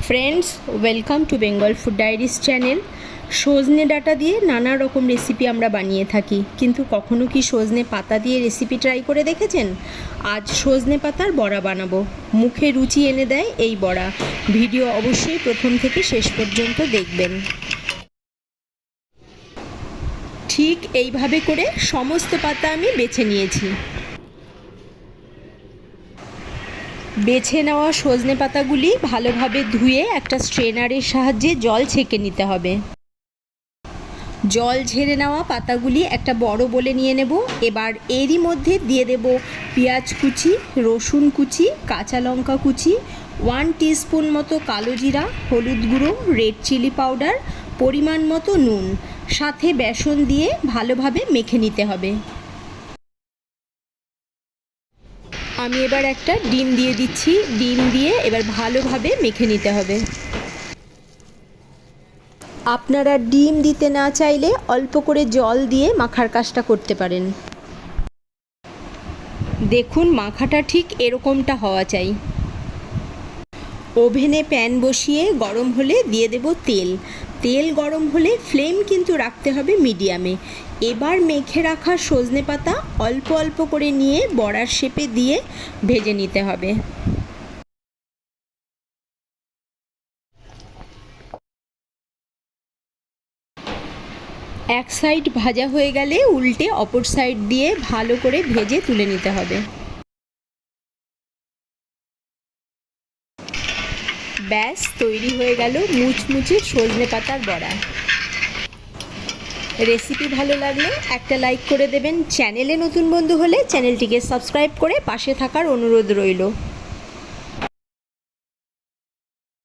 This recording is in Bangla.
Friends, welcome to Bengal food diaries channel. সজনে ডাঁটা দিয়ে নানা রকম রেসিপি আমরা বানিয়ে থাকি, কিন্তু কখনো কি সজনে পাতা দিয়ে রেসিপি ট্রাই করে দেখেছেন? আজ সজনে পাতার বড়া বানাবো। মুখে রুচি এনে দেয় এই বড়া। ভিডিও অবশ্যই প্রথম থেকে শেষ পর্যন্ত দেখবেন। ঠিক এইভাবে করে সমস্ত পাতা আমি বেছে নিয়েছি। বেছে নেওয়া সজনে পাতাগুলি ভালোভাবে ধুয়ে একটা স্ট্রেনারের সাহায্যে জল ছেঁকে নিতে হবে। জল ঝেড়ে নেওয়া পাতাগুলি একটা বড় বলে নিয়ে নেব। এবার এরই মধ্যে দিয়ে দেব পেঁয়াজ কুচি, রসুন কুচি, কাঁচা লঙ্কা কুচি, 1 টিস্পুন মতো কালো জিরা, হলুদ গুঁড়ো, রেড চিলি পাউডার, পরিমাণ মতো নুন, সাথে বেসন দিয়ে ভালোভাবে মেখে নিতে হবে। আমি এবার একটা ডিম দিয়ে দিচ্ছি। ডিম দিয়ে এবার ভালোভাবে মেখে নিতে হবে। আপনারা ডিম দিতে না চাইলে অল্প করে জল দিয়ে মাখার কাজটা করতে পারেন। দেখুন, মাখাটা ঠিক এরকমটা হওয়া চাই। ওভেনে প্যান বসিয়ে গরম হলে দিয়ে দেব তেল। তেল গরম হলে ফ্লেম কিন্তু রাখতে হবে মিডিয়ামে। এবার মেখে রাখা সজনে পাতা অল্প অল্প করে নিয়ে বড়ার শেপে দিয়ে ভেজে নিতে হবে। এক সাইড ভাজা হয়ে গেলে উল্টে অপর সাইড দিয়ে ভালো করে ভেজে তুলে নিতে হবে। ব্যাস, তৈরি হয়ে গেল মুচমুচে সজনে পাতার বড়া। রেসিপি ভালো লাগলে একটা লাইক করে দেবেন। চ্যানেলে নতুন বন্ধু হলে চ্যানেলটিকে সাবস্ক্রাইব করে পাশে থাকার অনুরোধ রইল।